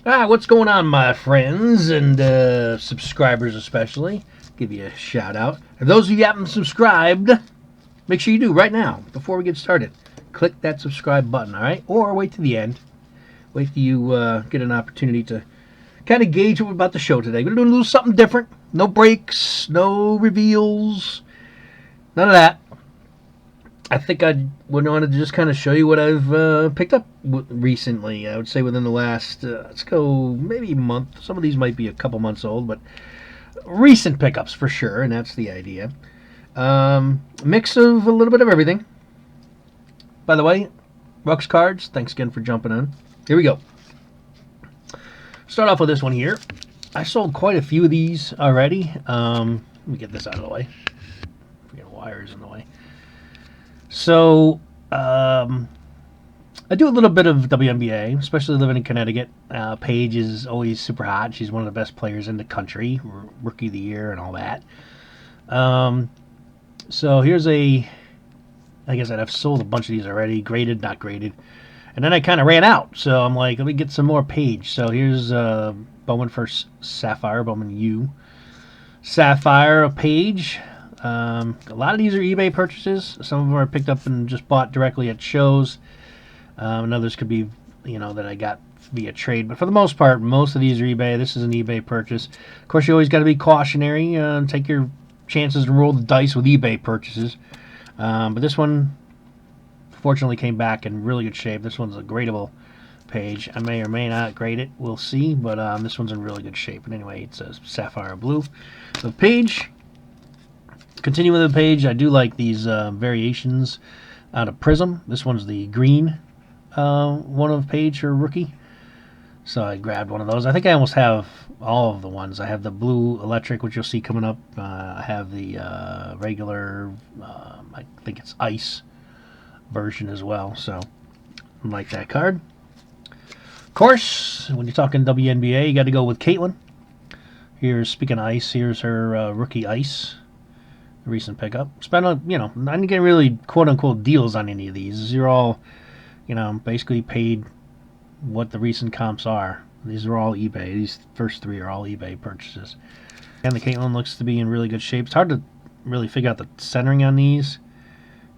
What's going on, my friends and subscribers especially? Give you a shout out. And those of you who haven't subscribed, make sure you do right now before we get started. Click that subscribe button, all right? Or wait to the end. Wait till you get an opportunity to kind of gauge what we're about to show today. We're going to do something different. No breaks, no reveals, none of that. I think I wanted to just kind of show you what I've picked up recently. I would say within the last, let's go maybe a month. Some of these might be a couple months old, but recent pickups for sure, and that's the idea. Mix of a little bit of everything. By the way, Ruckscards, thanks again for jumping in. Here we go. Start off with this one here. I sold quite a few of these already. Let me get this out of the way. Forget wires in the way. So, I do a little bit of WNBA, especially living in Connecticut. Paige is always super hot. She's one of the best players in the country, Rookie of the Year and all that. So here's like I said, I've sold a bunch of these already, graded, not graded. And then I kind of ran out, so I'm like, let me get some more Paige. So here's Bowman First Sapphire, Bowman U. Sapphire of Paige. A lot of these are eBay purchases. Some of them are picked up and just bought directly at shows. And others could be, that I got via trade. But for the most part, most of these are eBay. This is an eBay purchase. Of course, you always got to be cautionary and take your chances and roll the dice with eBay purchases. But this one, fortunately, came back in really good shape. This one's a gradable Paige. I may or may not grade it. We'll see. But this one's in really good shape. And anyway, it's a sapphire blue. The Paige. Continue with the Paige. I do like these variations out of Prism. This one's the green one of Paige, her rookie. So I grabbed one of those. I think I almost have all of the ones. I have the blue electric, which you'll see coming up. I have the regular, I think it's ice version as well. So I like that card. Of course, when you're talking WNBA, you got to go with Caitlin. Here's, speaking of ice, here's her rookie ice. Recent pickup. Spent I didn't get really quote-unquote deals on any of these. These are all, basically paid what the recent comps are. These are all eBay. These first three are all eBay purchases. And the Caitlin looks to be in really good shape. It's hard to really figure out the centering on these.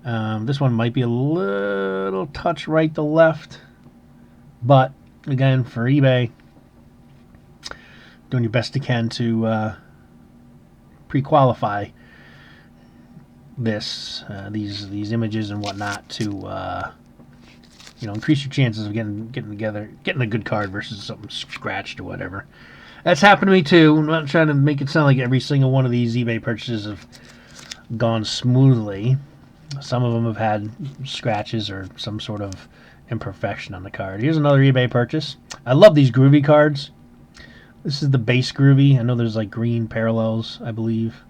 This one might be a little touch right to left. But, again, for eBay, doing your best you can to pre-qualify these images and whatnot to increase your chances of getting a good card versus something scratched or whatever. That's happened to me too. I'm not trying to make it sound like every single one of these eBay purchases have gone smoothly. Some of them have had scratches or some sort of imperfection on the card. Here's another eBay purchase. I love these groovy cards. This is the base groovy. I know there's like green parallels, I believe.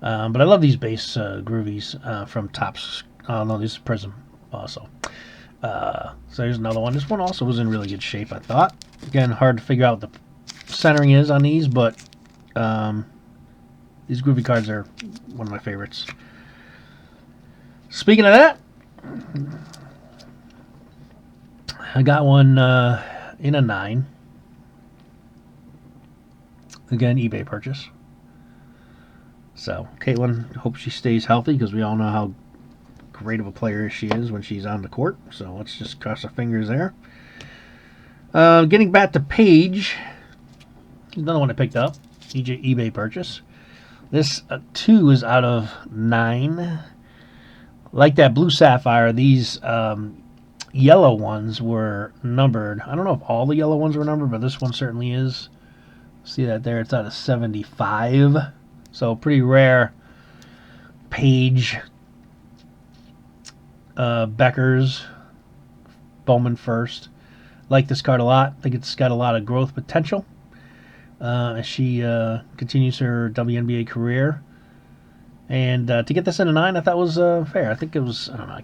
But I love these base groovies from Topps. Oh, no, this is Prism also. So here's another one. This one also was in really good shape, I thought. Again, hard to figure out what the centering is on these, but these groovy cards are one of my favorites. Speaking of that, I got one in a 9. Again, eBay purchase. So, Caitlin, hope she stays healthy because we all know how great of a player she is when she's on the court. So, let's just cross our fingers there. Getting back to Paige. Another one I picked up. eBay purchase. This 2 is out of 9. Like that blue sapphire, these yellow ones were numbered. I don't know if all the yellow ones were numbered, but this one certainly is. See that there? It's out of 75. So pretty rare Paige, Beckers, Bowman First. Like this card a lot. I think it's got a lot of growth potential as she continues her WNBA career. And to get this in a 9, I thought was fair. I think it was, I don't know, I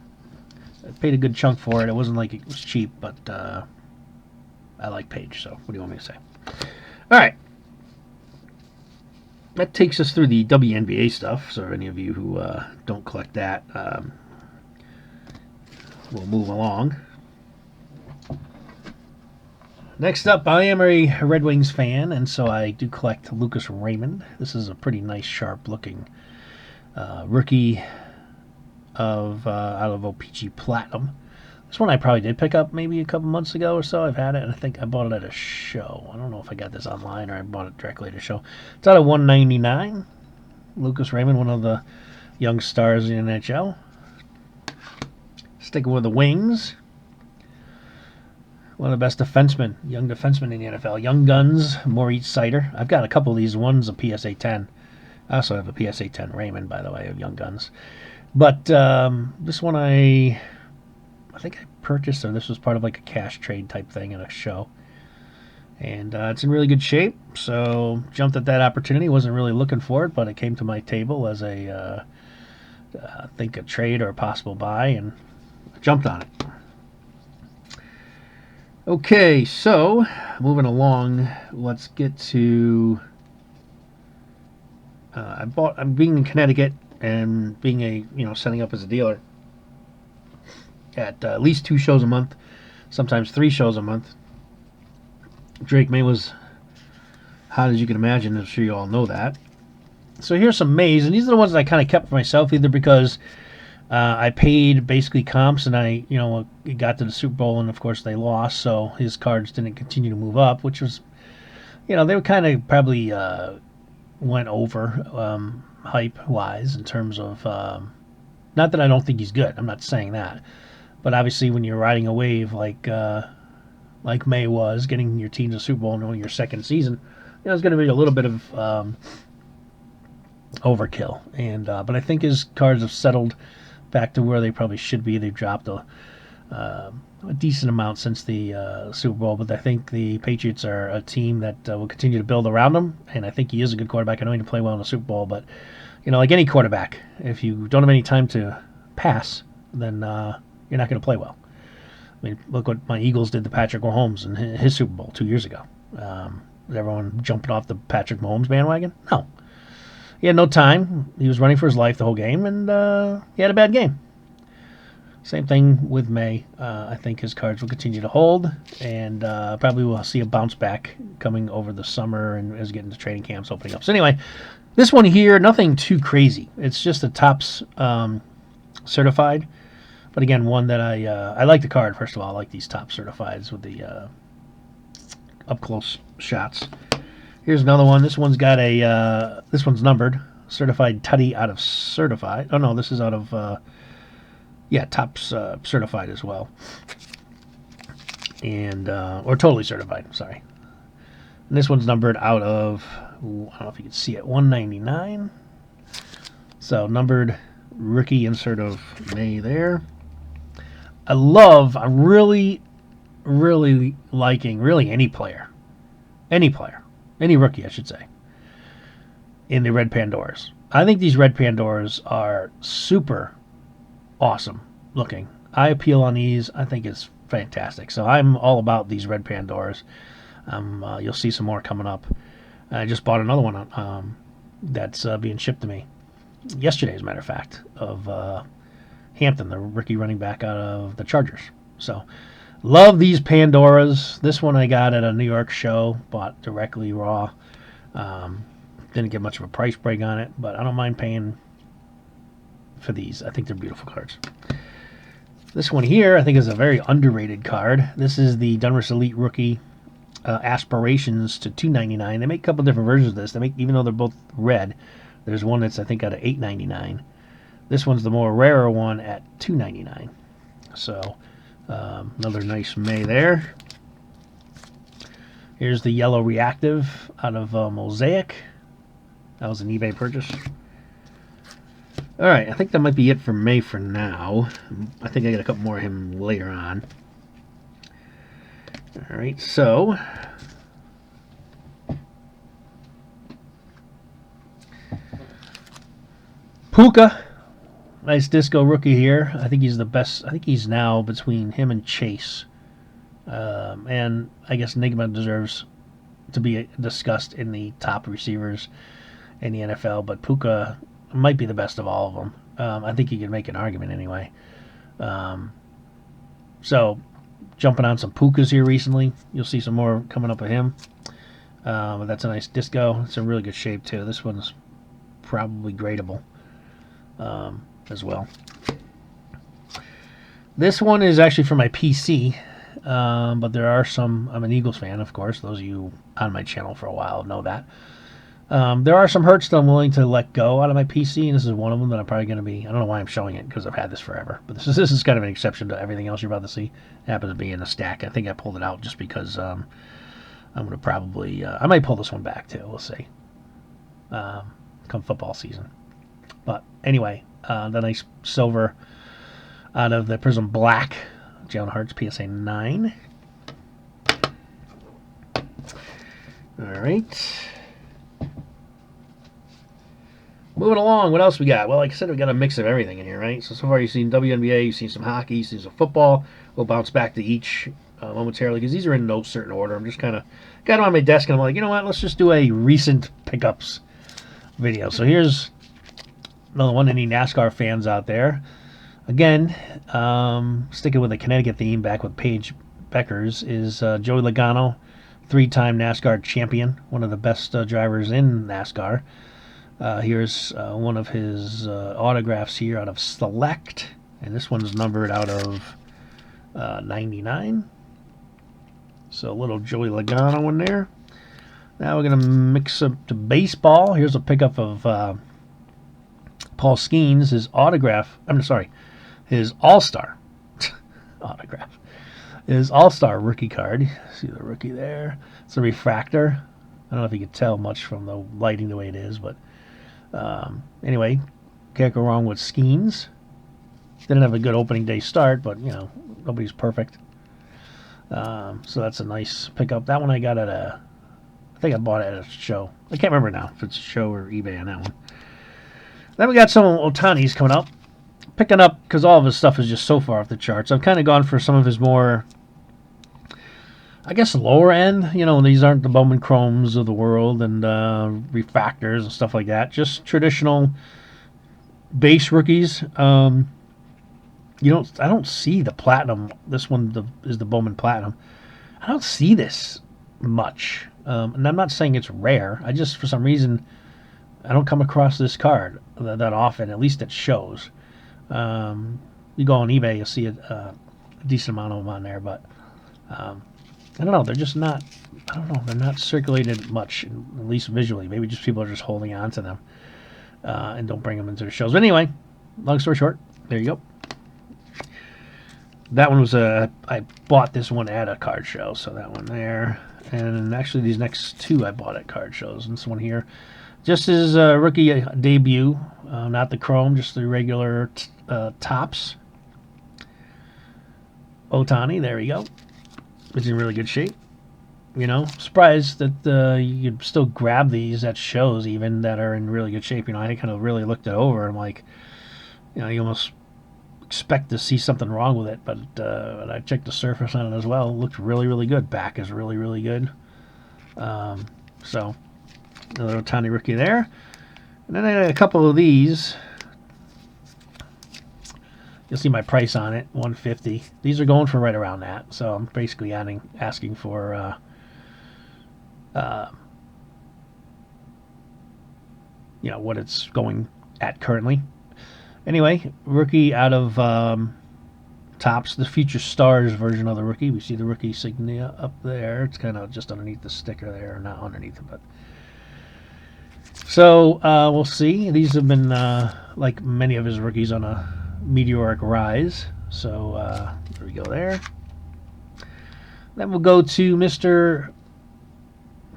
paid a good chunk for it. It wasn't like it was cheap, but I like Paige, so what do you want me to say? All right. That takes us through the WNBA stuff. So any of you who don't collect that, we'll move along. Next up, I am a Red Wings fan, and so I do collect Lucas Raymond. This is a pretty nice, sharp-looking rookie of out of OPG Platinum. This one I probably did pick up maybe a couple months ago or so. I've had it, and I think I bought it at a show. I don't know if I got this online or I bought it directly at a show. It's out of 199. Lucas Raymond, one of the young stars in the NHL. Sticking with the Wings. One of the best defensemen, young defensemen in the NFL. Young Guns, Maurice Sider. I've got a couple of these. One's a PSA 10. I also have a PSA 10 Raymond, by the way, of Young Guns. But this one I think I purchased, or this was part of like a cash trade type thing at a show. And it's in really good shape, so jumped at that opportunity. Wasn't really looking for it, but it came to my table as a, I think, a trade or a possible buy, and I jumped on it. Okay, so moving along, let's get to. I'm being in Connecticut and being setting up as a dealer at least 2 shows a month, sometimes 3 shows a month. Drake May was hot as you can imagine. I'm sure you all know that. So here's some Mays, and these are the ones that I kind of kept for myself, either because I paid basically comps, and I got to the Super Bowl, and of course they lost, so his cards didn't continue to move up, which was, they were kind of probably went over hype-wise in terms of, not that I don't think he's good, I'm not saying that, but obviously when you're riding a wave like May was, getting your team to the Super Bowl and only your second season, it's going to be a little bit of overkill, and but I think his cards have settled back to where they probably should be. They've dropped a decent amount since the Super Bowl, but I think the Patriots are a team that will continue to build around him, and I think he is a good quarterback. I know he didn't play well in the Super Bowl, but like any quarterback, if you don't have any time to pass, then you're not going to play well. I mean, look what my Eagles did to Patrick Mahomes in his Super Bowl 2 years ago. Is everyone jumping off the Patrick Mahomes bandwagon? No. He had no time. He was running for his life the whole game, and he had a bad game. Same thing with May. I think his cards will continue to hold, and probably we'll see a bounce back coming over the summer and as getting to training camps opening up. So anyway, this one here, nothing too crazy. It's just a Topps certified. But again, one that I like the card, first of all. I like these Topps certifieds with the up-close shots. Here's another one. This one's got a, this one's numbered. Certified Tutty out of Certified. Oh, no, this is out of, Topps Certified as well. And, or Totally Certified, sorry. And this one's numbered out of, I don't know if you can see it, 199. So, numbered rookie insert of May there. I'm really, really liking any player, any rookie, I should say, in the red Pandoras. I think these red Pandoras are super awesome looking. Eye appeal on these, I think, is fantastic. So I'm all about these red Pandoras. You'll see some more coming up. I just bought another one that's being shipped to me yesterday, as a matter of fact, of Hampton, the rookie running back out of the Chargers. So, love these Pandoras. This one I got at a New York show, bought directly raw. Didn't get much of a price break on it, but I don't mind paying for these. I think they're beautiful cards. This one here, I think, is a very underrated card. This is the Donruss Elite Rookie Aspirations to $2.99. They make a couple different versions of this. They make, even though they're both red, there's one that's, I think, out of $8.99. This one's the more rarer one at $2.99. So, another nice May there. Here's the Yellow Reactive out of Mosaic. That was an eBay purchase. All right, I think that might be it for May for now. I think I got a couple more of him later on. All right, so Puka, nice disco rookie here. I think he's the best. I think he's now between him and Chase. And I guess Nigma deserves to be discussed in the top receivers in the NFL, but Puka might be the best of all of them. I think you can make an argument anyway. So jumping on some Pukas here recently. You'll see some more coming up of him. But that's a nice disco. It's in really good shape too. This one's probably gradable as well. This one is actually for my PC, but there are some. I'm an Eagles fan, of course. Those of you on my channel for a while know that. There are some Hertz that I'm willing to let go out of my PC, and this is one of them that I'm probably going to be. I don't know why I'm showing it because I've had this forever, but this is kind of an exception to everything else you're about to see. It happens to be in a stack. I think I pulled it out just because I'm going to probably. I might pull this one back too. We'll see. Come football season. But anyway, the nice silver out of the Prism Black Jalen Hurts PSA 9. All right. Moving along, what else we got? Well, like I said, we got a mix of everything in here, right? So far you've seen WNBA, you've seen some hockey, you've seen some football. We'll bounce back to each momentarily because these are in no certain order. I'm just kind of got them on my desk and I'm like, you know what? Let's just do a recent pickups video. So here's another one. Any NASCAR fans out there? Again, sticking with the Connecticut theme, back with Paige Beckers, is Joey Logano, 3-time NASCAR champion, one of the best drivers in NASCAR. Here's one of his autographs here out of Select, and this one's numbered out of 99. So a little Joey Logano in there. Now we're going to mix up to baseball. Here's a pickup of Paul Skeens, his autograph. I'm sorry, his All-Star autograph. His All-Star rookie card. See the rookie there? It's a refractor. I don't know if you can tell much from the lighting the way it is, but anyway, can't go wrong with Skeens. Didn't have a good opening day start, but you know, nobody's perfect. So that's a nice pickup. That one I got at I think I bought it at a show. I can't remember now if it's a show or eBay on that one. Then we got some Ohtani's coming up. Picking up, because all of his stuff is just so far off the charts. I've kind of gone for some of his more, I guess, lower end. You know, these aren't the Bowman Chromes of the world and refractors and stuff like that. Just traditional base rookies. I don't see the platinum. This one is the Bowman Platinum. I don't see this much. And I'm not saying it's rare. I just, for some reason, I don't come across this card that often, at least at shows. You go on eBay, you'll see a decent amount of them on there, but I don't know. They're just not, I don't know, they're not circulated much, at least visually. Maybe just people are just holding on to them and don't bring them into the shows. But anyway, long story short, there you go. That one was I bought this one at a card show, so that one there. And actually these next two I bought at card shows. And this one here, just his rookie debut, not the chrome, just the regular tops. Ohtani, there we go. It's in really good shape. You know, surprised that you could still grab these at shows even that are in really good shape. You know, I kind of really looked it over. I'm like, you know, you almost expect to see something wrong with it, but I checked the surface on it as well. It looked really, really good. Back is really, really good. So another Ohtani rookie there. And then I had a couple of these. You'll see my price on it, $150. These are going for right around that. So I'm basically asking for you know, what it's going at currently. Anyway, rookie out of Topps, the Future Stars version of the rookie. We see the rookie insignia up there. It's kind of just underneath the sticker there, not underneath it, but. So we'll see. These have been, like many of his rookies, on a meteoric rise. So there we go there. Then we'll go to Mr.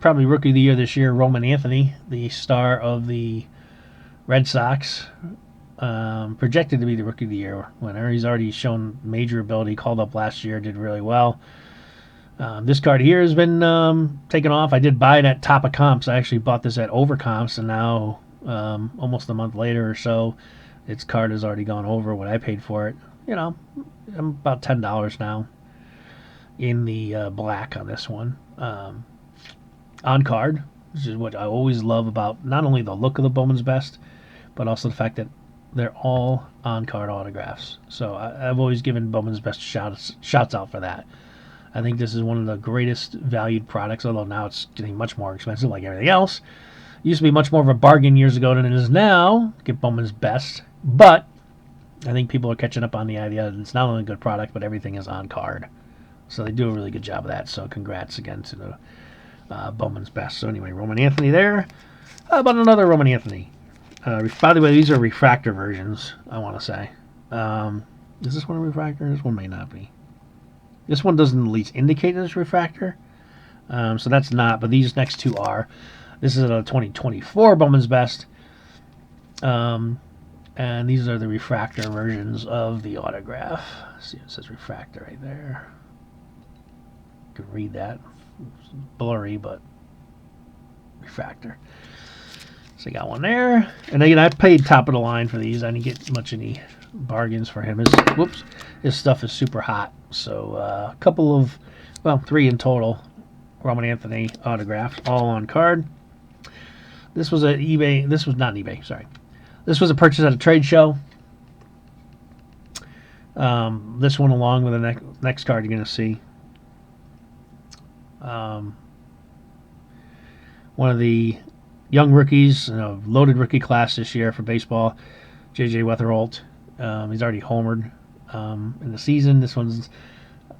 probably Rookie of the Year this year, Roman Anthony, the star of the Red Sox. Projected to be the Rookie of the Year winner. He's already shown major ability, called up last year, did really well. This card here has been taken off. I did buy it at top of comps. I actually bought this at over comps, and now almost a month later or so, its card has already gone over what I paid for it. You know, I'm about $10 now in the black on this one. On card, which is what I always love about not only the look of the Bowman's Best, but also the fact that they're all on-card autographs. So I've always given Bowman's Best shouts out for that. I think this is one of the greatest valued products, although now it's getting much more expensive like everything else. It used to be much more of a bargain years ago than it is now. Get Bowman's Best. But I think people are catching up on the idea that it's not only a good product, but everything is on card. So they do a really good job of that. So congrats again to the Bowman's Best. So anyway, Roman Anthony there. How about another Roman Anthony? By the way, these are refractor versions, I want to say. Is this one a refractor? This one may not be. This one doesn't at least indicate it's refractor. So that's not, but these next two are. This is a 2024 Bowman's Best. And these are the refractor versions of the autograph. See, it says refractor right there. You can read that. It's blurry, but refractor. So I got one there. And again, I paid top of the line for these. I didn't get much any bargains for him. His stuff is super hot. So a couple of, well, 3 in total Roman Anthony autographs, all on card. This was at eBay. This was not eBay, sorry. This was a purchase at a trade show. This one along with the next card you're going to see. One of the young rookies, loaded rookie class this year for baseball, J.J. Wetherholt. He's already homered in the season. This one's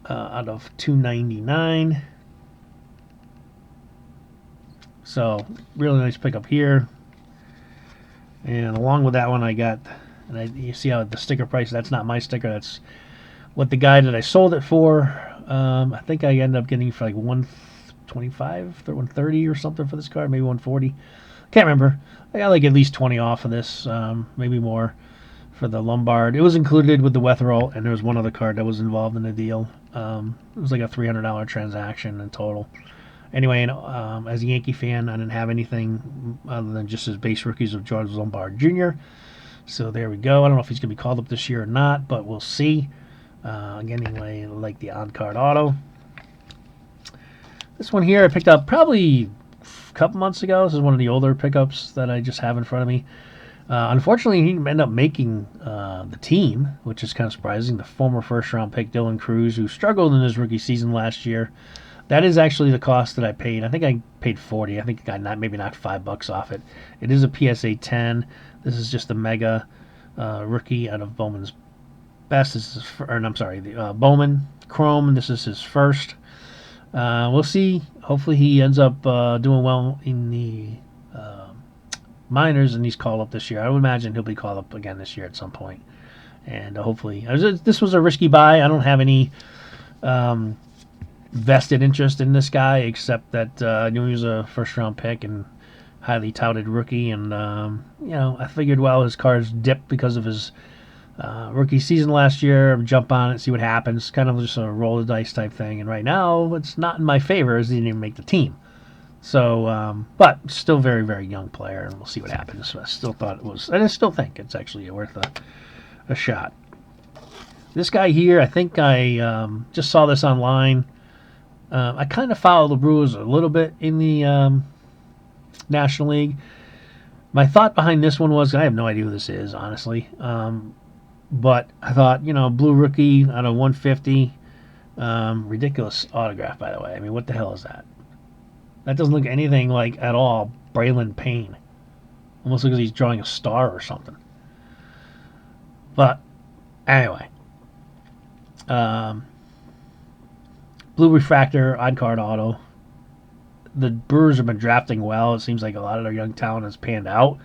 out of 299. So really nice pickup here. And along with that one, I got, you see how the sticker price, that's not my sticker, that's what the guy that I sold it for. I think I ended up getting for like 125 or 130 or something for this card, maybe 140. Can't remember. I got like at least 20 off of this, maybe more for the Lombard. It was included with the Wetherholt, and there was one other card that was involved in the deal. It was like a $300 transaction in total. Anyway, as a Yankee fan, I didn't have anything other than just his base rookies of George Lombard Jr. So there we go. I don't know if he's going to be called up this year or not, but we'll see. Again, anyway, like the on-card auto. This one here I picked up probably a couple months ago. This is one of the older pickups that I just have in front of me. Unfortunately, he ended up making the team, which is kind of surprising. The former first-round pick, Dylan Cruz, who struggled in his rookie season last year. That is actually the cost that I paid. I think I paid $40. I think I maybe knocked $5 off it. It is a PSA 10. This is just a mega rookie out of Bowman's Best. This is, the Bowman Chrome. This is his first. We'll see. Hopefully he ends up doing well in the minors, and he's called up this year. I would imagine he'll be called up again this year at some point. And hopefully, this was a risky buy. I don't have any vested interest in this guy, except that I knew he was a first-round pick and highly touted rookie. And I figured, well, his cards dipped because of his rookie season last year. Jump on it, see what happens. Kind of just a roll the dice type thing. And right now, it's not in my favor, as he didn't even make the team. So, but still very, very young player, and we'll see what happens. So I still thought it was, and I still think it's actually worth a shot. This guy here, I think I just saw this online. I kind of follow the Brewers a little bit in the National League. My thought behind this one was, I have no idea who this is, honestly. But I thought, blue rookie out of 150. Ridiculous autograph, by the way. I mean, what the hell is that? That doesn't look anything like, at all, Braylon Payne. Almost looks like he's drawing a star or something. But, anyway. Blue refractor, odd card auto. The Brewers have been drafting well. It seems like a lot of their young talent has panned out.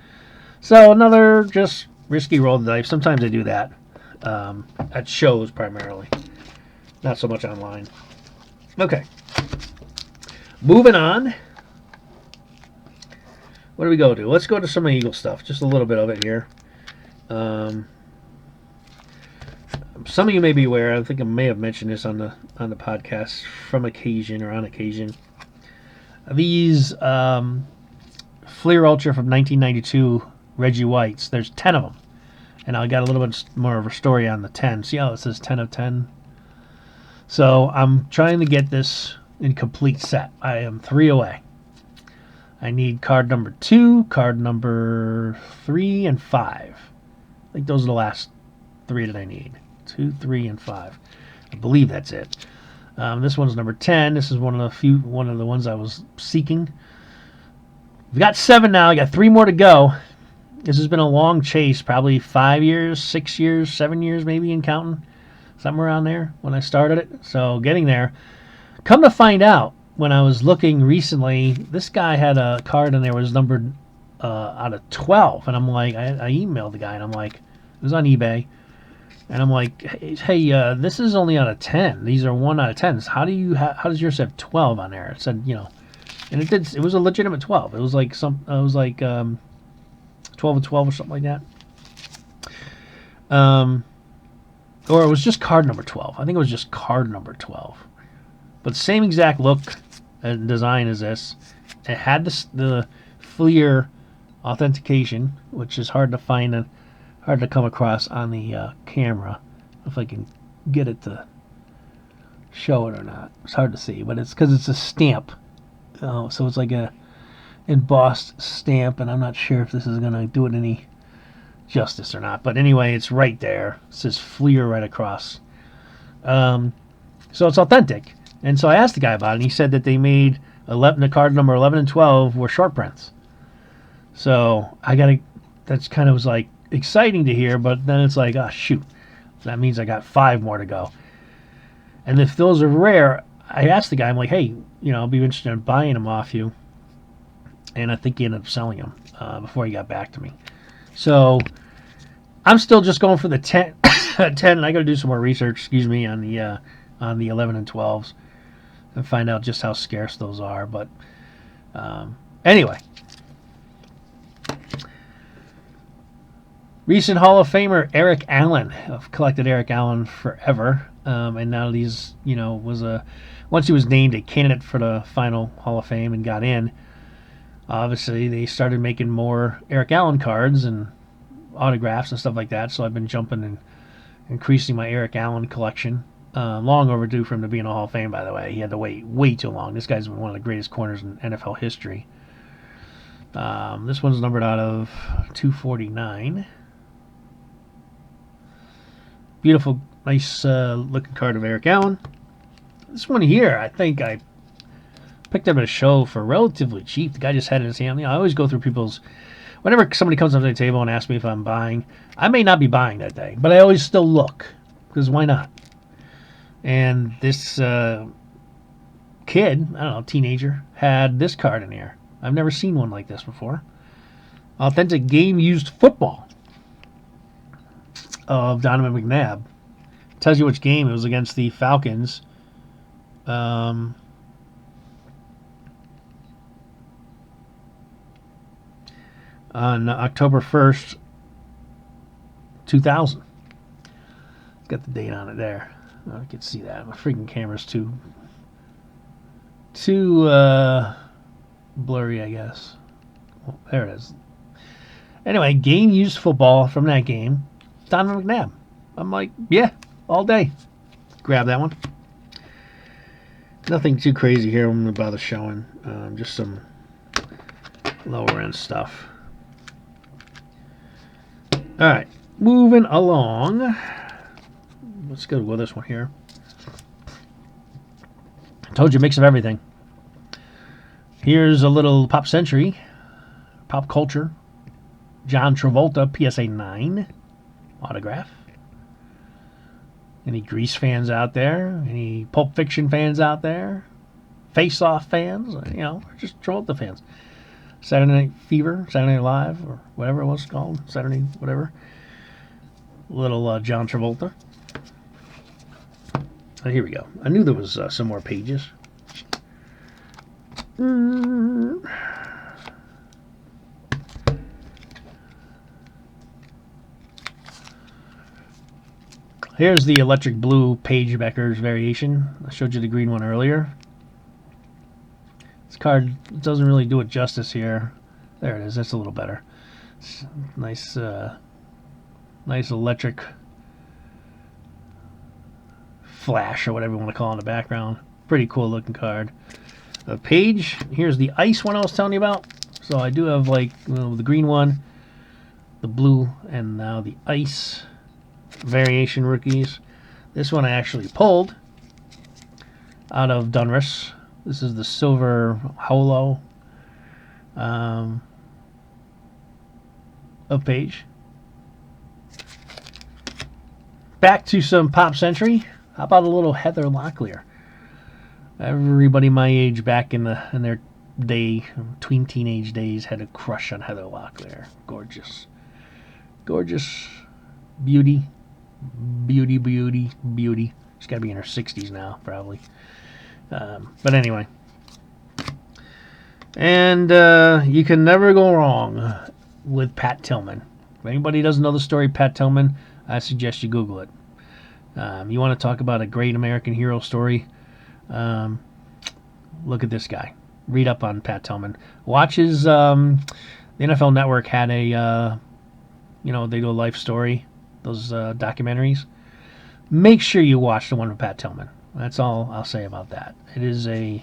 So another just risky roll of the dice. Sometimes they do that. At shows primarily. Not so much online. Okay. Moving on. What do we go to? Let's go to some Eagle stuff. Just a little bit of it here. Some of you may be aware, I think I may have mentioned this on the podcast from occasion or on occasion. These Fleer Ultra from 1992 Reggie Whites, there's 10 of them. And I got a little bit more of a story on the 10. See how it says 10 of 10? So I'm trying to get this in complete set. I am 3 away. I need card number 2, card number 3, and 5. I think those are the last 3 that I need. 2, 3, and 5. I believe that's it. This one's number 10. This is one of the ones I was seeking. We've got 7 now. I got 3 more to go. This has been a long chase, probably 5 years, 6 years, 7 years maybe in counting. Somewhere around there when I started it. So getting there. Come to find out, when I was looking recently, this guy had a card in there was numbered out of 12. And I'm like, I emailed the guy and I'm like, it was on eBay. And I'm like, hey, this is only out of 10. These are 1 out of 10s. How does yours have 12 on there? It said, and it did. It was a legitimate 12. It was like 12 of 12 or something like that. Or it was just card number 12. I think it was just card number 12. But same exact look and design as this. It had the FLIR authentication, which is hard to find and hard to come across on the camera. If I can get it to show it or not. It's hard to see, but it's because it's a stamp. So it's like a embossed stamp, and I'm not sure if this is going to do it any justice or not. But anyway, it's right there. It says FLIR right across. So it's authentic. And so I asked the guy about it, and he said that they made the card number 11 and 12 were short prints. So that's kind of was like exciting to hear, but then it's like, oh shoot, that means I got 5 more to go. And if those are rare, I asked the guy, I'm like, hey, I'll be interested in buying them off you. And I think he ended up selling them before he got back to me. So I'm still just going for the 10. 10. I got to do some more research, on the 11 and 12s and find out just how scarce those are. But anyway, recent Hall of Famer Eric Allen. I've collected Eric Allen forever, and now these, once he was named a candidate for the final Hall of Fame and got in. Obviously, they started making more Eric Allen cards and autographs and stuff like that, so I've been jumping and increasing my Eric Allen collection. Long overdue for him to be in the Hall of Fame, by the way. He had to wait way too long. This guy's been one of the greatest corners in NFL history. This one's numbered out of 249. Beautiful, nice looking card of Eric Allen. This one here, I think I picked up at a show for relatively cheap. The guy just had it in his hand. I always go through people's... Whenever somebody comes up to the table and asks me if I'm buying, I may not be buying that day, but I always still look, because why not? And this kid, I don't know, teenager, had this card in here. I've never seen one like this before. Authentic game-used football of Donovan McNabb. Tells you which game. It was against the Falcons. On October 1st, 2000. It's got the date on it there. I can see that. My freaking camera's too blurry, I guess. Well, there it is. Anyway, game-used football from that game. Donovan McNabb. I'm like, yeah, all day. Grab that one. Nothing too crazy here I'm going to bother showing. Just some lower-end stuff. All right, moving along. Let's go with this one here. I told you, mix of everything. Here's a little Pop Century, Pop Culture, John Travolta, PSA 9 autograph. Any Grease fans out there? Any Pulp Fiction fans out there? Face Off fans? Just Travolta fans. Saturday Night Fever, Saturday Night Live, or whatever it was called, Saturday, whatever. Little John Travolta. Oh, here we go. I knew there was some more pages. Here's the electric blue Paige Becker's variation. I showed you the green one earlier. This card doesn't really do it justice here. There it is. That's a little better. It's nice, nice electric flash or whatever you want to call it in the background. Pretty cool looking card. Paige. Here's the ice one I was telling you about. So I do have like the green one, the blue, and now the ice variation rookies. This one I actually pulled. out of Dunris. This is the silver holo of Page. Back to some Pop Century. How about a little Heather Locklear? Everybody my age back in their day, tween teenage days, had a crush on Heather Locklear. Gorgeous. Gorgeous. Beauty. Beauty, beauty, beauty. She's got to be in her 60s now, probably. But anyway. And you can never go wrong with Pat Tillman. If anybody doesn't know the story of Pat Tillman, I suggest you Google it. You want to talk about a great American hero story? Look at this guy. Read up on Pat Tillman. Watch his. The NFL Network had a, they do a life story, those documentaries. Make sure you watch the one with Pat Tillman. That's all I'll say about that. It is a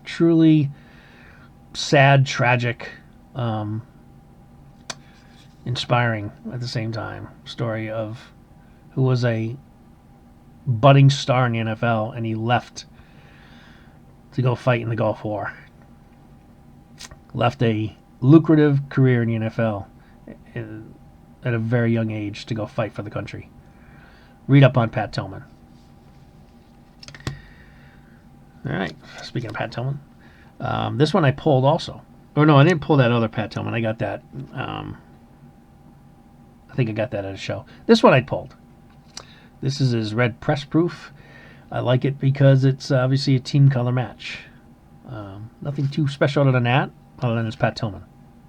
truly sad, tragic, inspiring at the same time story of who was a budding star in the NFL, and he left to go fight in the Gulf War. Left a lucrative career in the NFL at a very young age to go fight for the country. Read up on Pat Tillman. All right, speaking of Pat Tillman, this one I pulled also. Or no, I didn't pull that other Pat Tillman. I got that. I think I got that at a show. This one I pulled. This is his red press proof. I like it because it's obviously a team color match. Nothing too special other than that, other than it's Pat Tillman.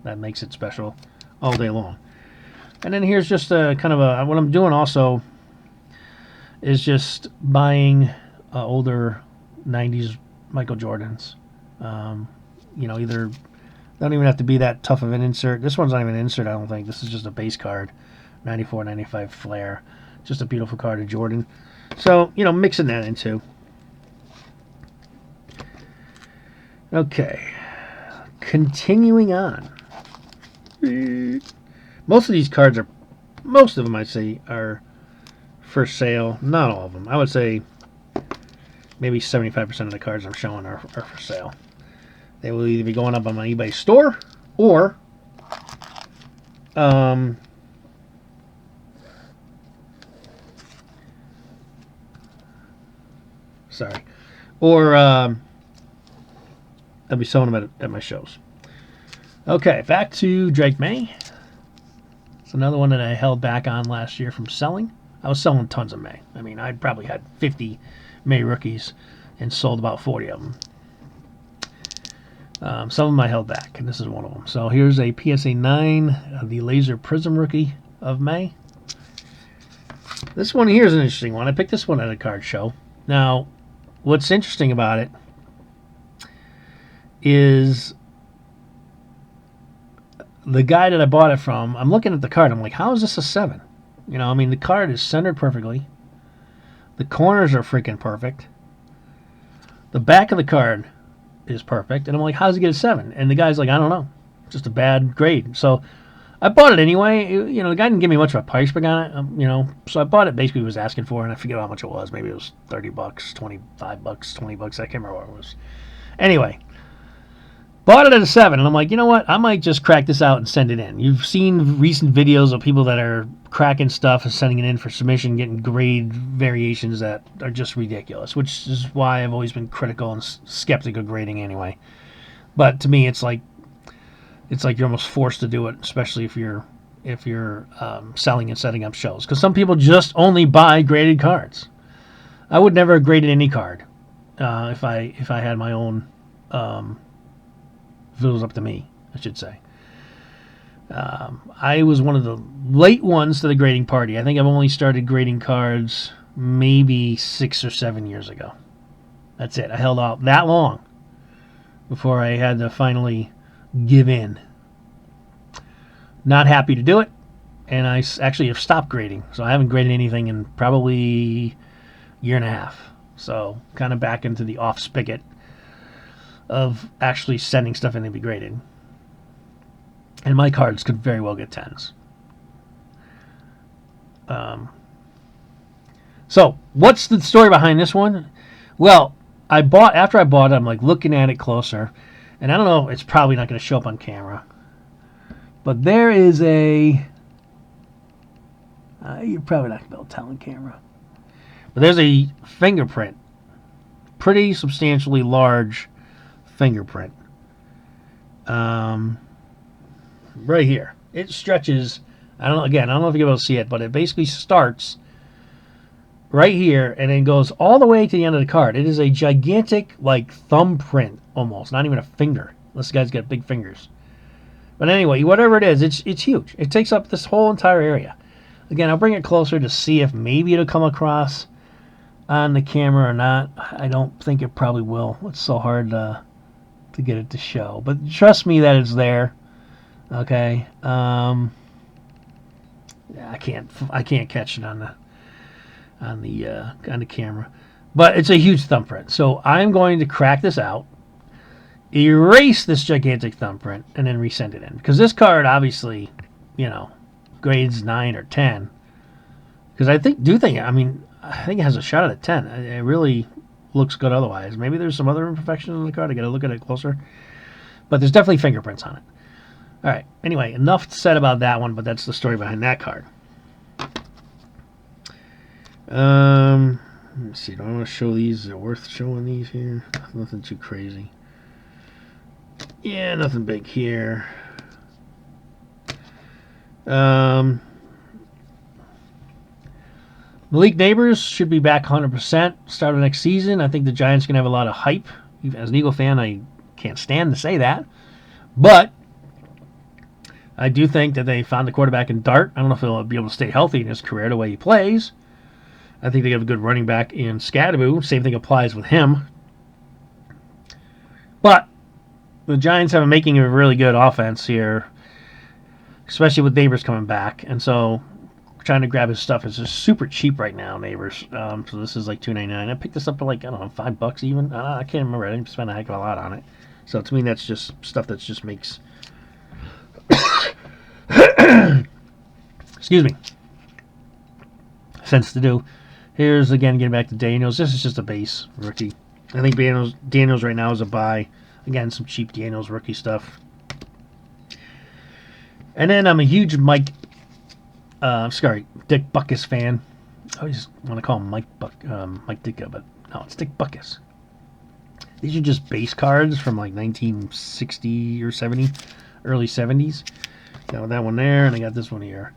That makes it special all day long. And then here's just a kind of a, what I'm doing also is just buying older 90s Michael Jordans. Either don't even have to be that tough of an insert. This one's not even an insert, I don't think. This is just a base card. 94, 95 Flair. Just a beautiful card of Jordan. So, mixing that in too. Okay. Continuing on. Most of them I'd say are for sale. Not all of them. I would say maybe 75% of the cards I'm showing are for sale. They will either be going up on my eBay store or I'll be selling them at my shows. Okay, back to Drake May. It's another one that I held back on last year from selling. I was selling tons of May. I mean, I probably had 50 May rookies and sold about 40 of them. Some of them I held back, and this is one of them. So here's a PSA 9, the Laser Prism rookie of May. This one here is an interesting one. I picked this one at a card show. Now, what's interesting about it is the guy that I bought it from, I'm looking at the card. I'm like, how is this a 7? The card is centered perfectly. The corners are freaking perfect. The back of the card is perfect. And I'm like, how does it get a 7? And the guy's like, I don't know. Just a bad grade. So I bought it anyway. The guy didn't give me much of a price on it. So I bought it basically what he was asking for, and I forget how much it was. Maybe it was $30, $25, $20. I can't remember what it was. Anyway, bought it at a 7, and I'm like, you know what? I might just crack this out and send it in. You've seen recent videos of people that are cracking stuff and sending it in for submission, getting grade variations that are just ridiculous, which is why I've always been critical and skeptical of grading anyway. But to me, it's like you're almost forced to do it, especially if you're selling and setting up shows. Because some people just only buy graded cards. I would never have graded any card if I had my own. If it was up to me, I should say. I was one of the late ones to the grading party. I think I've only started grading cards maybe 6 or 7 years ago. That's it. I held out that long before I had to finally give in. Not happy to do it, and I actually have stopped grading. So I haven't graded anything in probably a year and a half. So kind of back into the off spigot of actually sending stuff in to be graded. And my cards could very well get 10s. So, what's the story behind this one? Well, after I bought it, I'm like looking at it closer, and I don't know. It's probably not going to show up on camera, but there is a. You're probably not going to be able to tell on camera, but there's a fingerprint, pretty substantially large fingerprint. Right here, it stretches. I don't know if you're able to see it, but it basically starts right here and then goes all the way to the end of the card. It is a gigantic, like, thumbprint almost, not even a finger. This guy's got big fingers. But anyway, whatever it is, it's huge. It takes up this whole entire area. Again, I'll bring it closer to see if maybe it'll come across on the camera or not. I don't think it probably will. It's so hard to get it to show. But trust me that it's there. Okay. Yeah, I can't catch it on the camera, but it's a huge thumbprint. So I'm going to crack this out, erase this gigantic thumbprint, and then resend it in, because this card obviously, grades 9 or 10. Because I think it has a shot at a 10. It really looks good otherwise. Maybe there's some other imperfections on the card. I got to look at it closer, but there's definitely fingerprints on it. All right. Anyway, enough said about that one, but that's the story behind that card. Let me see. Do I want to show these? Is it worth showing these here? Nothing too crazy. Yeah, nothing big here. Malik Neighbors should be back 100% start of next season. I think the Giants can have a lot of hype. As an Eagle fan, I can't stand to say that, but I do think that they found the quarterback in Dart. I don't know if he'll be able to stay healthy in his career the way he plays. I think they have a good running back in Scadaboo. Same thing applies with him. But the Giants have a making of a really good offense here, especially with Neighbors coming back. And so trying to grab his stuff is just super cheap right now, Neighbors. So this is like $2.99. I picked this up for like, I don't know, $5 even. I can't remember. I didn't spend a heck of a lot on it. So to me, that's just stuff that just makes... excuse me, sense to do. Here's again getting back to Daniels. This is just a base rookie. I think Daniels right now is a buy. Again, some cheap Daniels rookie stuff. And then I'm a huge Dick Butkus fan. I always want to call him Mike Ditka, but no, it's Dick Butkus. These are just base cards from like 1960 or 70, early 70s. Got that one there, and I got this one here.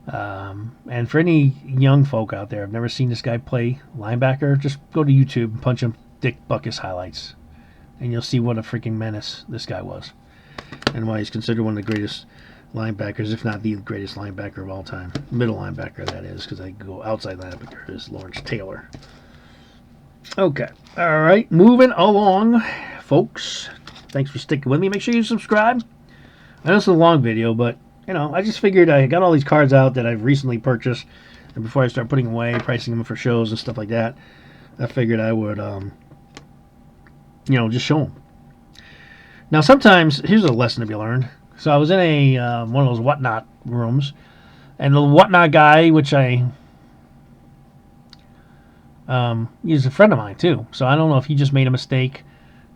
And for any young folk out there, I've never seen this guy play linebacker, just go to YouTube and punch him Dick Butkus highlights, and you'll see what a freaking menace this guy was, and why he's considered one of the greatest linebackers, if not the greatest linebacker of all time. Middle linebacker, that is, because I go outside linebacker is Lawrence Taylor. Okay, all right, moving along, folks. Thanks for sticking with me. Make sure you subscribe. I know it's a long video, but I just figured I got all these cards out that I've recently purchased, and before I start putting them away, pricing them for shows and stuff like that, I figured I would, just show them. Now, sometimes, here's a lesson to be learned. So I was in one of those Whatnot rooms, and the Whatnot guy, which he's a friend of mine too, so I don't know if he just made a mistake,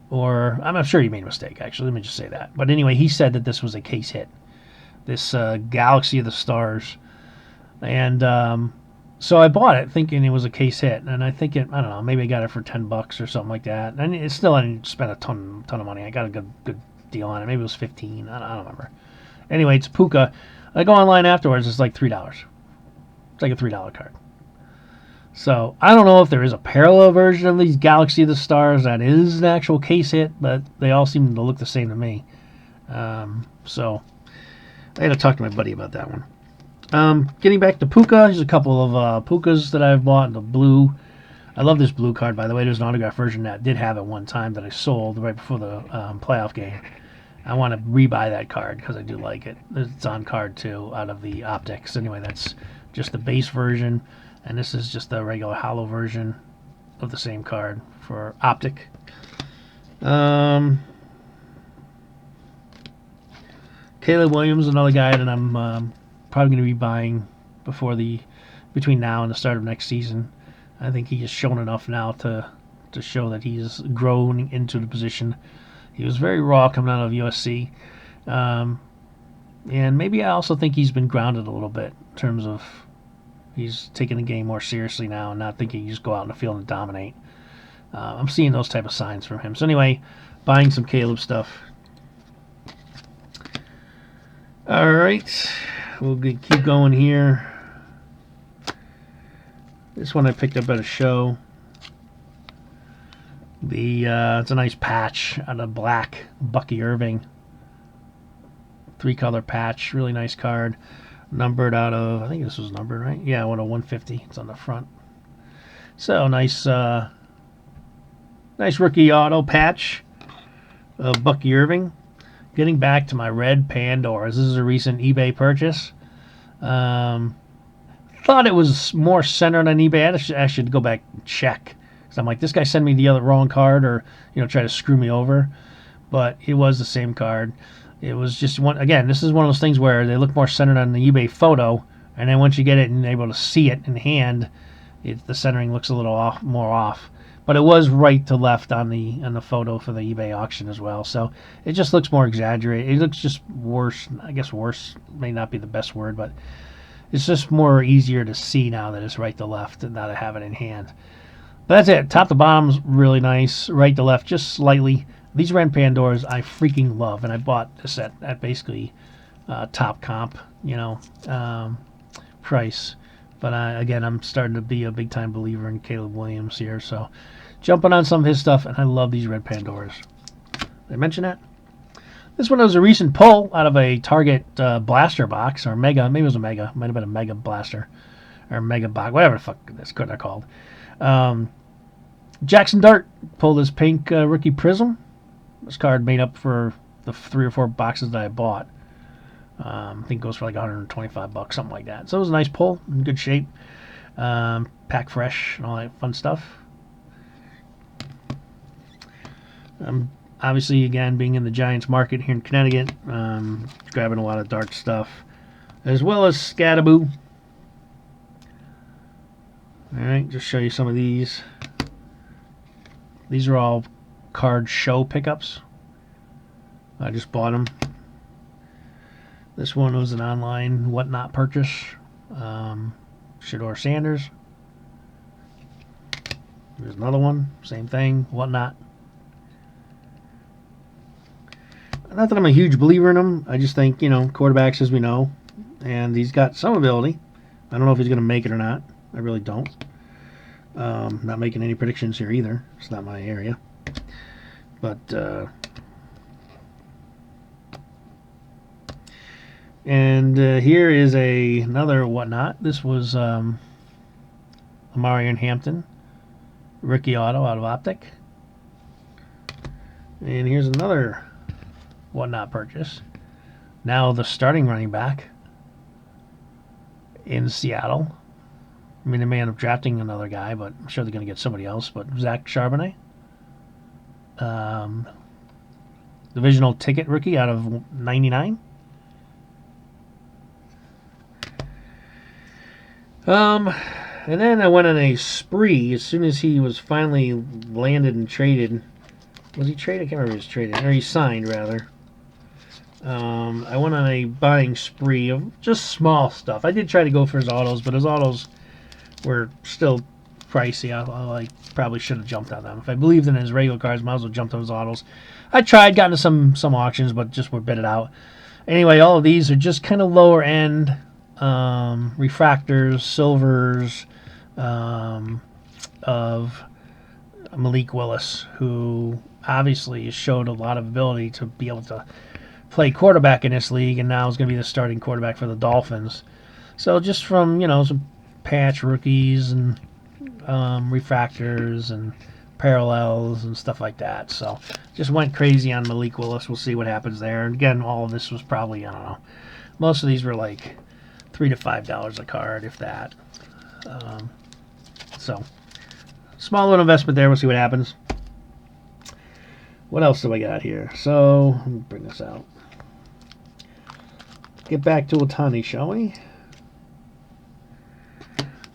or I'm not sure he made a mistake, actually. Let me just say that. But anyway, he said that this was a case hit. This Galaxy of the Stars. And so I bought it thinking it was a case hit. And I think I don't know, maybe I got it for $10 or something like that. And it's still, I didn't spend a ton of money. I got a good deal on it. Maybe it was 15. I don't remember. Anyway, it's Puka. I go online afterwards, it's like $3. It's like a $3 card. So I don't know if there is a parallel version of these Galaxy of the Stars that is an actual case hit, but they all seem to look the same to me. So I had to talk to my buddy about that one. Getting back to Puka, there's a couple of Pukas that I've bought. The blue, I love this blue card, by the way. There's an autograph version that did have at one time that I sold right before the playoff game. I want to rebuy that card because I do like it. It's on card too, out of the optics. Anyway, that's just the base version, and this is just the regular hollow version of the same card for optic. Caleb Williams, another guy that I'm probably going to be buying between now and the start of next season. I think he has shown enough now to to show that he's grown into the position. He was very raw coming out of USC. And maybe I also think he's been grounded a little bit in terms of he's taking the game more seriously now and not thinking you just go out in the field and dominate. I'm seeing those type of signs from him. So anyway, buying some Caleb stuff. All right, we'll keep going here. This one I picked up at a show. It's a nice patch on a black Bucky Irving 3-color patch, really nice card. Numbered out of, I think this was numbered, right? Yeah, 150. It's on the front. So nice, nice rookie auto patch of Bucky Irving. Getting back to my red Pandoras. This is a recent eBay purchase. Thought it was more centered on eBay. I should go back and check. So I'm like, this guy sent me the wrong card, or try to screw me over. But it was the same card. It was just one. Again, this is one of those things where they look more centered on the eBay photo, and then once you get it and able to see it in hand, the centering looks a little more off. But it was right to left on the photo for the eBay auction as well. So it just looks more exaggerated. It looks just worse. I guess worse may not be the best word, but it's just more easier to see now that it's right to left and now to have it in hand. But that's it. Top to bottom's really nice. Right to left, just slightly. These red Pandoras I freaking love, and I bought this at basically top comp, price. But again, I'm starting to be a big time believer in Caleb Williams here, so jumping on some of his stuff, and I love these red Pandoras. Did I mention that? This one was a recent pull out of a Target blaster box, or mega, maybe it was a mega, might have been a mega blaster, or mega box, whatever the fuck this could have called. Jackson Dart pulled this pink rookie prism. This card made up for the 3 or 4 boxes that I bought. I think it goes for like $125, something like that. So it was a nice pull, in good shape. Pack fresh and all that fun stuff. Obviously, again, being in the Giants market here in Connecticut, grabbing a lot of Dart stuff, as well as Scattaboo. Alright, just show you some of these. These are all card show pickups. I just bought them. This one was an online whatnot purchase. Shador Sanders. There's another one, same thing, whatnot. Not that I'm a huge believer in him. I just think, quarterbacks, as we know, and he's got some ability. I don't know if he's going to make it or not. I really don't. Not making any predictions here either. It's not my area. But here is another whatnot. This was Amarian Hampton, rookie auto out of Optic. And here's another whatnot purchase. Now the starting running back in Seattle. I mean, they may end up drafting another guy, but I'm sure they're going to get somebody else. But Zach Charbonnet. Divisional ticket rookie out of 99. And then I went on a spree as soon as he was finally landed and traded. Was he traded? I can't remember if he was traded. Or he signed, rather. I went on a buying spree of just small stuff. I did try to go for his autos, but his autos were still pricey. I probably should have jumped on them. If I believed in his regular cards, I might as well jump on his autos. I tried, got into some auctions, but just were bidded out. Anyway, all of these are just kind of lower end refractors, silvers of Malik Willis, who obviously showed a lot of ability to be able to play quarterback in this league, and now is going to be the starting quarterback for the Dolphins. So just from, some patch rookies and refractors and parallels and stuff like that. So just went crazy on Malik Willis. We'll see what happens there. And again, all of this was probably, I don't know, most of these were like $3 to $5 a card, if that. So small little investment there. We'll see what happens. What else do I got here? So let me bring this out. Get back to Otani, shall we?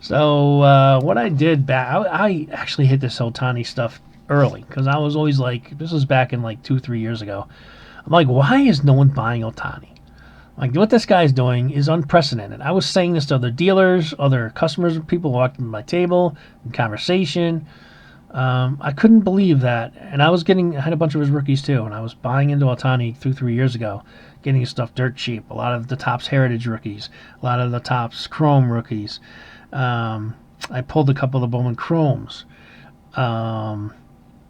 So what I did back, I actually hit this Otani stuff early because I was always like, this was back in like 2-3 years ago. I'm like, why is no one buying Otani? Like, what this guy's doing is unprecedented. I was saying this to other dealers, other customers, people walking to my table in conversation. I couldn't believe that. And I had a bunch of his rookies too, and I was buying into Otani 2-3 years ago, getting his stuff dirt cheap. A lot of the Topps Heritage rookies, a lot of the Topps Chrome rookies. I pulled a couple of the Bowman Chromes.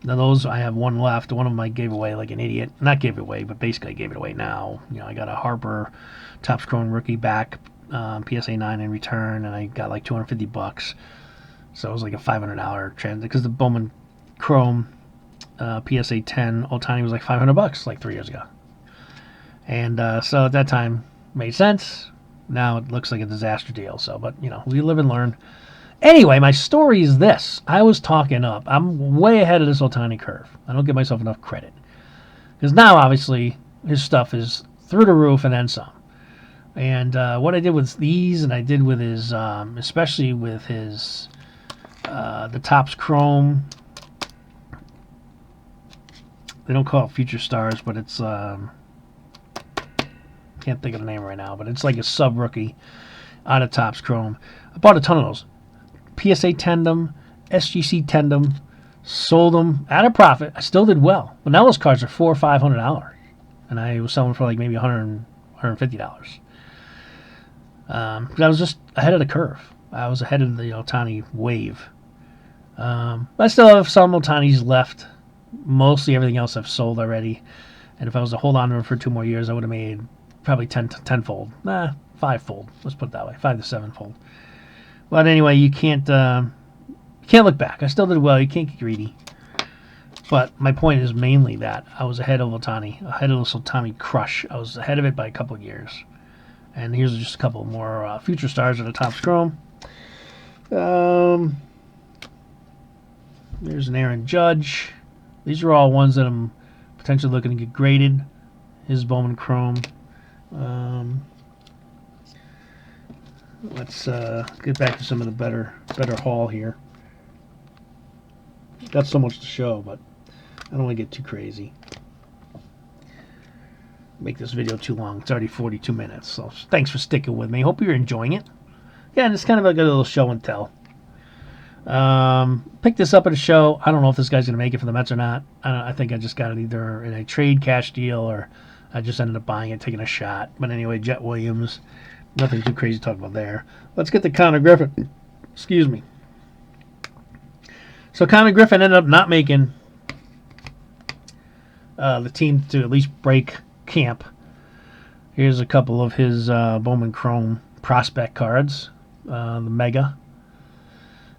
Now those, I have one left. One of them I gave away like an idiot. Not gave it away, but basically I gave it away now. I got a Harper Topps Chrome rookie back, PSA 9 in return, and I got like $250. So it was like a $500 transit because the Bowman Chrome PSA 10 Otani was like $500 like 3 years ago. And so at that time, made sense. Now it looks like a disaster deal. So, but we live and learn. Anyway, my story is this. I was talking up. I'm way ahead of this Otani curve. I don't give myself enough credit. Because now, obviously, his stuff is through the roof and then some. And what I did with these, and I did with his, especially with his, the Topps Chrome. They don't call it Future Stars, but it's, can't think of the name right now, but it's like a sub-rookie out of Topps Chrome. I bought a ton of those. PSA 10'd them, SGC 10'd them, sold them at a profit. I still did well. But now those cards are $400 or $500, and I was selling for like maybe $100, $150. I was just ahead of the curve. I was ahead of the Otani wave. But I still have some Otanis left. Mostly everything else I've sold already. And if I was to hold on to them for 2 more years, I would have made probably tenfold. 5-fold. Let's put it that way. 5 to 7-fold. But anyway, you can't look back. I still did well. You can't get greedy. But my point is mainly that I was ahead of Otani, ahead of this Otani crush. I was ahead of it by a couple of years. And here's just a couple more future stars of the Topps Chrome. There's an Aaron Judge. These are all ones that I'm potentially looking to get graded. His Bowman Chrome. Let's get back to some of the better haul here. Got so much to show, but I don't want to get too crazy. Make this video too long. It's already 42 minutes, so thanks for sticking with me. Hope you're enjoying it. Yeah, and it's kind of like a little show and tell. Picked this up at a show. I don't know if this guy's going to make it for the Mets or not. I think I just got it either in a trade cash deal or I just ended up buying it, taking a shot. But anyway, Jet Williams. Nothing too crazy to talk about there. Let's get to Connor Griffin. Excuse me. So Connor Griffin ended up not making the team to at least break camp. Here's a couple of his Bowman Chrome prospect cards. The Mega.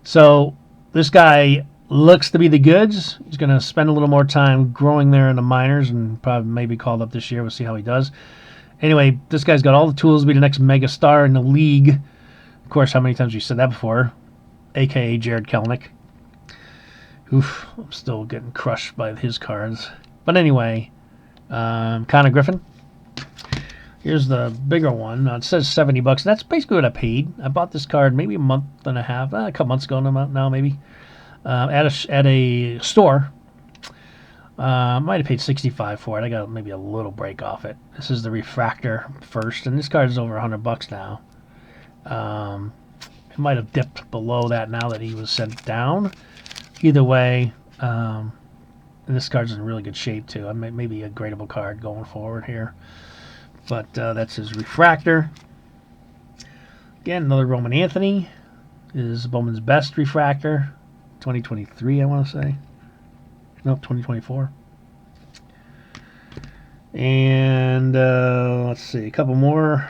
So this guy looks to be the goods. He's going to spend a little more time growing there in the minors and probably maybe called up this year. We'll see how he does. Anyway, this guy's got all the tools to be the next mega star in the league. Of course, how many times we said that before? A.K.A. Jared Kelenic. Oof, I'm still getting crushed by his cards. But anyway, Connor Griffin. Here's the bigger one. It says $70. That's basically what I paid. I bought this card maybe a month and a half, a couple months ago now maybe, at a store. Might have paid $65 for it. I got maybe a little break off it. This is the refractor first, and this card is over $100 now. It might have dipped below that now that he was sent down. Either way, and this card's in really good shape too. Maybe a gradable card going forward here. But that's his refractor. Again, another Roman Anthony. Is Bowman's best refractor. 2023, I want to say. Nope, 2024. And let's see, a couple more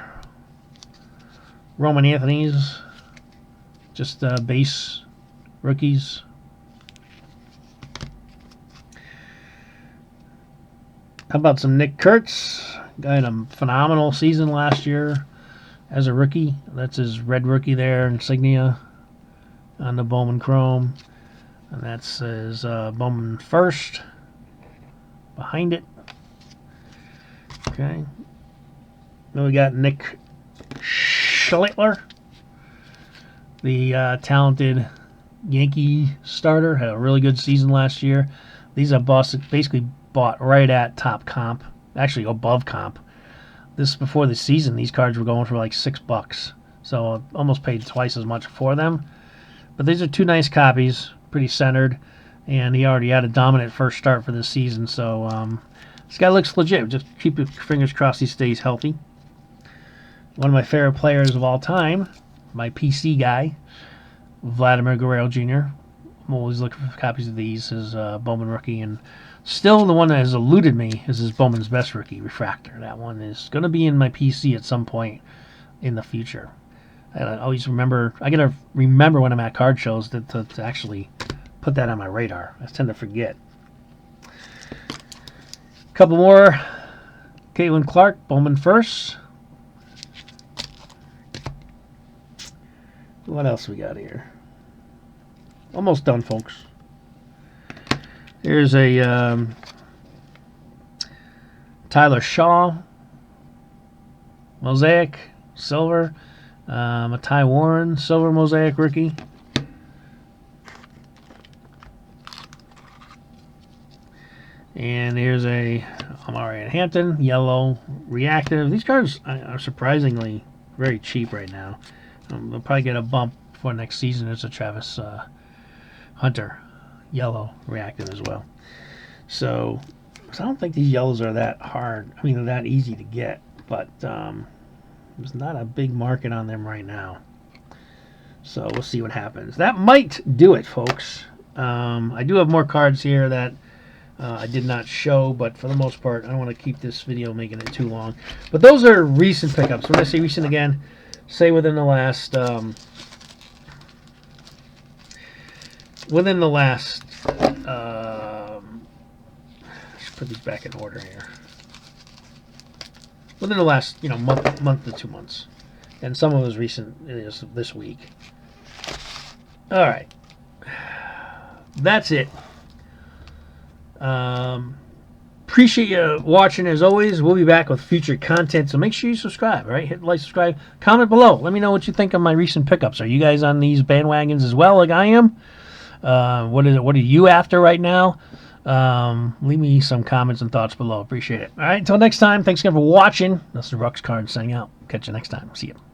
Roman Anthony's. Just base rookies. How about some Nick Kurtz? Guy had a phenomenal season last year as a rookie. That's his red rookie there, insignia on the Bowman Chrome. And that's his Bowman first behind it. Okay. Then we got Nick Schlittler, the talented Yankee starter. Had a really good season last year. These are basically bought right at top comp. Actually, above comp. This before the season, these cards were going for like $6. So I almost paid twice as much for them. But these are two nice copies. Pretty centered. And he already had a dominant first start for this season. So this guy looks legit. Just keep your fingers crossed he stays healthy. One of my favorite players of all time, my PC guy, Vladimir Guerrero Jr. I'm always looking for copies of these. His Bowman rookie. And still the one that has eluded me is his Bowman's Best rookie, Refractor. That one is going to be in my PC at some point in the future. And I always remember, I got to remember when I'm at card shows to actually put that on my radar. I tend to forget. A couple more. Caitlin Clark, Bowman first. What else we got here? Almost done, folks. Here's a Tyler Shaw Mosaic Silver. A Ty Warren Silver Mosaic rookie. And here's a Amari Hampton Yellow Reactive. These cards are surprisingly very cheap right now. They'll probably get a bump for next season. It's a Travis Hunter Yellow Reactive as well. So I don't think these yellows are that hard. I mean, they're that easy to get, but there's not a big market on them right now. So we'll see what happens. That might do it, folks. I do have more cards here that I did not show, but for the most part, I don't want to keep this video making it too long. But those are recent pickups. When I say recent again, say within the last let's put these back in order here. Within the last month to 2 months, and some of it was recent is this week. All right, that's it. Appreciate you watching as always. We'll be back with future content, so make sure you subscribe. All right, hit like, subscribe, comment below. Let me know what you think of my recent pickups. Are you guys on these bandwagons as well, like I am? What are you after right now? Leave me some comments and thoughts below. Appreciate it. All right, until next time. Thanks again for watching. This is Ruckscards saying out. Catch you next time. See you.